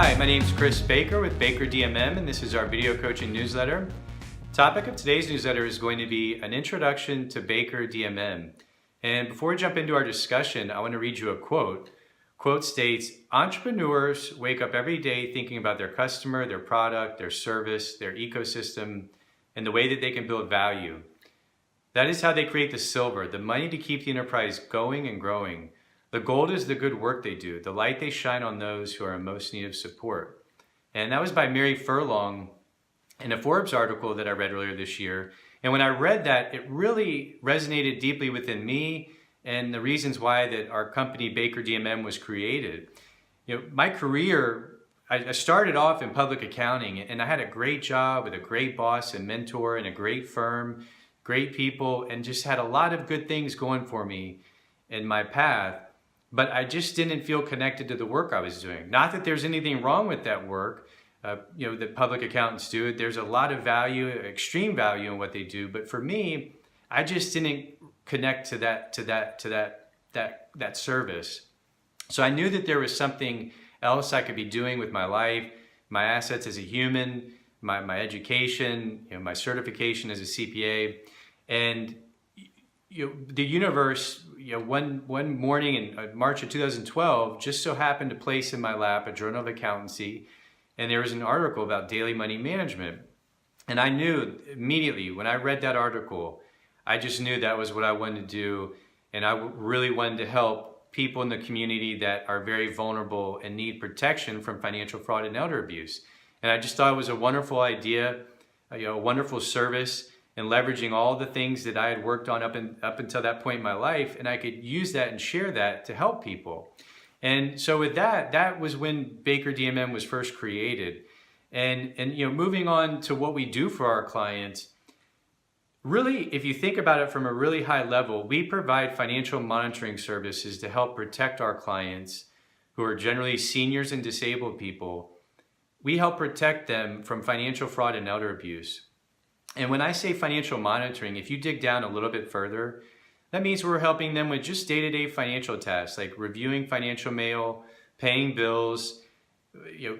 Hi, my name is Chris Baker with Baker DMM, and this is our video coaching newsletter. Topic of today's newsletter is going to be an introduction to Baker DMM. And before we jump into our discussion, I want to read you a quote. Quote states, "Entrepreneurs wake up every day thinking about their customer, their product, their service, their ecosystem, and the way that they can build value. That is how they create the silver, the money to keep the enterprise going and growing. The gold is the good work they do, the light they shine on those who are in most need of support." And that was by Mary Furlong in a Forbes article that I read earlier this year. And when I read that, it really resonated deeply within me and the reasons why that our company Baker DMM was created. My career, I started off in public accounting, and I had a great job with a great boss and mentor and a great firm, great people, and just had a lot of good things going for me in my path. But I just didn't feel connected to the work I was doing. Not that there's anything wrong with that work, that public accountants do. There's a lot of value, extreme value in what they do. But for me, I just didn't connect to that service. So I knew that there was something else I could be doing with my life, my assets as a human, my education, my certification as a CPA, and the universe. One morning in March of 2012, just so happened to place in my lap a Journal of Accountancy, and there was an article about daily money management. And I knew immediately when I read that article, I just knew that was what I wanted to do, and I really wanted to help people in the community that are very vulnerable and need protection from financial fraud and elder abuse. And I just thought it was a wonderful idea, a wonderful service, and leveraging all the things that I had worked on up until that point in my life, and I could use that and share that to help people. And so with that was when Baker DMM was first created. And moving on to what we do for our clients, really, if you think about it from a really high level, we provide financial monitoring services to help protect our clients, who are generally seniors and disabled people. We help protect them from financial fraud and elder abuse. And when I say financial monitoring, if you dig down a little bit further, that means we're helping them with just day-to-day financial tasks like reviewing financial mail, paying bills,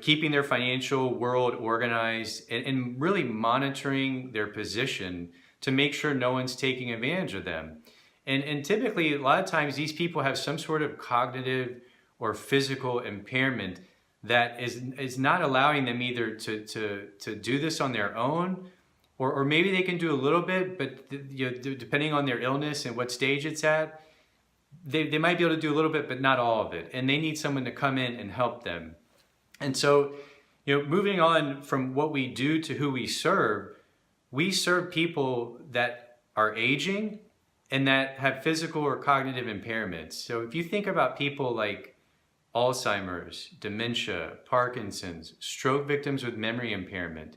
keeping their financial world organized, and really monitoring their position to make sure no one's taking advantage of them. And typically, a lot of times, these people have some sort of cognitive or physical impairment that is not allowing them either to do this on their own, or maybe they can do a little bit, but depending on their illness and what stage it's at, they might be able to do a little bit, but not all of it. And they need someone to come in and help them. And so, moving on from what we do to who we serve people that are aging and that have physical or cognitive impairments. So if you think about people like Alzheimer's, dementia, Parkinson's, stroke victims with memory impairment,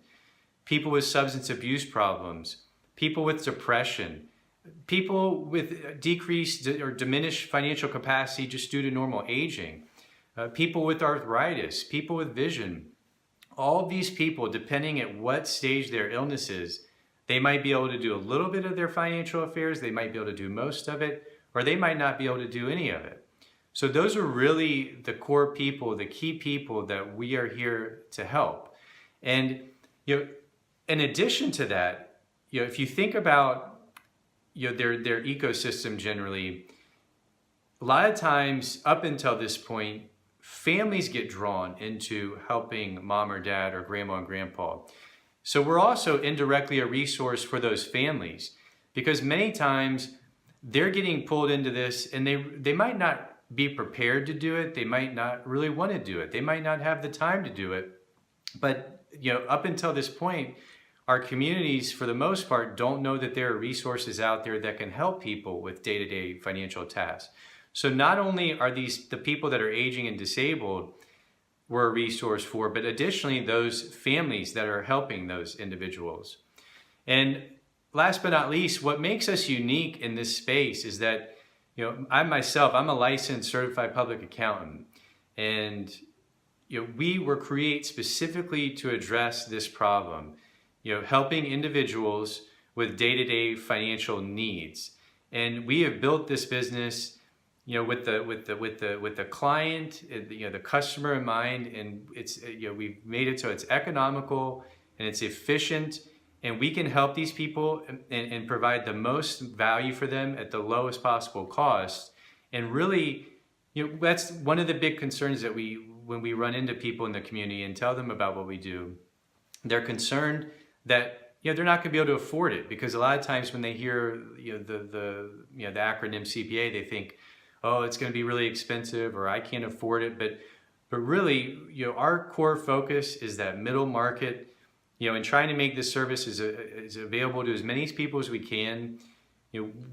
people with substance abuse problems, people with depression, people with decreased or diminished financial capacity just due to normal aging, people with arthritis, people with vision. All of these people, depending at what stage their illness is, they might be able to do a little bit of their financial affairs, they might be able to do most of it, or they might not be able to do any of it. So those are really the core people, the key people that we are here to help. And in addition to that, if you think about their ecosystem generally, a lot of times up until this point, families get drawn into helping mom or dad or grandma and grandpa. So we're also indirectly a resource for those families, because many times they're getting pulled into this and they might not be prepared to do it. They might not really want to do it. They might not have the time to do it. But up until this point, our communities, for the most part, don't know that there are resources out there that can help people with day-to-day financial tasks. So not only are the people that are aging and disabled we're a resource for, but additionally those families that are helping those individuals. And last but not least, what makes us unique in this space is that I'm a licensed certified public accountant, and we were created specifically to address this problem, helping individuals with day-to-day financial needs. And we have built this business with the client, the customer in mind, and it's we've made it so it's economical and it's efficient, and we can help these people and provide the most value for them at the lowest possible cost. And really, that's one of the big concerns that when we run into people in the community and tell them about what we do, they're concerned that they're not going to be able to afford it, because a lot of times when they hear the acronym CPA, they think, oh, it's going to be really expensive, or I can't afford it. But really, our core focus is that middle market, and trying to make this service is available to as many people as we can.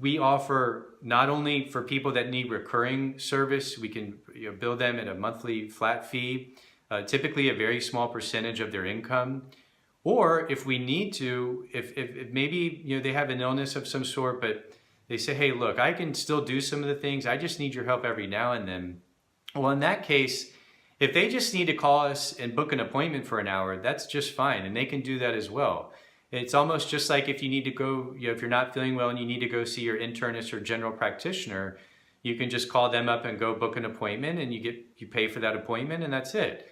We offer not only for people that need recurring service, we can bill them at a monthly flat fee, typically a very small percentage of their income. Or if we need to, if maybe they have an illness of some sort, but they say, hey, look, I can still do some of the things, I just need your help every now and then. Well, in that case, if they just need to call us and book an appointment for an hour, that's just fine, and they can do that as well. It's almost just like if you need to go, if you're not feeling well and you need to go see your internist or general practitioner, you can just call them up and go book an appointment, and you pay for that appointment, and that's it.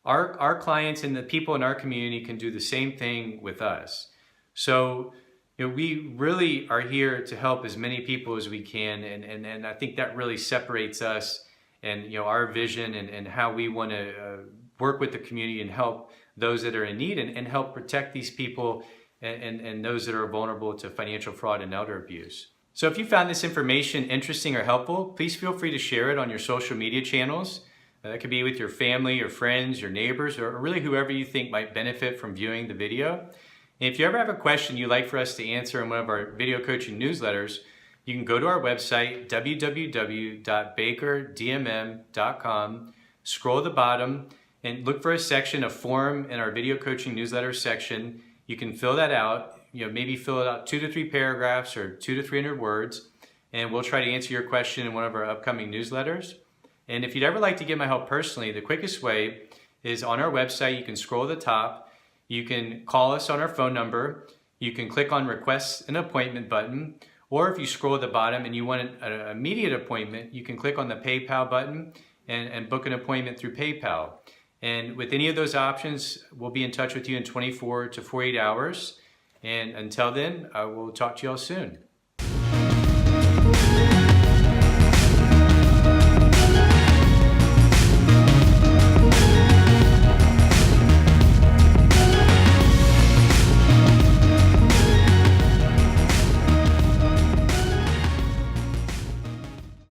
Our clients and the people in our community can do the same thing with us. So we really are here to help as many people as we can, and I think that really separates us and our vision and how we want to work with the community and help those that are in need, and help protect these people and those that are vulnerable to financial fraud and elder abuse. So if you found this information interesting or helpful, please feel free to share it on your social media channels. That could be with your family, your friends, your neighbors, or really whoever you think might benefit from viewing the video. And if you ever have a question you'd like for us to answer in one of our video coaching newsletters, you can go to our website, www.bakerdmm.com, scroll to the bottom, and look for a section, a form in our video coaching newsletter section. You can fill that out, maybe fill it out 2 to 3 paragraphs or 200 to 300 words, and we'll try to answer your question in one of our upcoming newsletters. And if you'd ever like to get my help personally, the quickest way is on our website. You can scroll to the top. You can call us on our phone number. You can click on Request an Appointment button. Or if you scroll at the bottom and you want an immediate appointment, you can click on the PayPal button and book an appointment through PayPal. And with any of those options, we'll be in touch with you in 24 to 48 hours. And until then, I will talk to you all soon.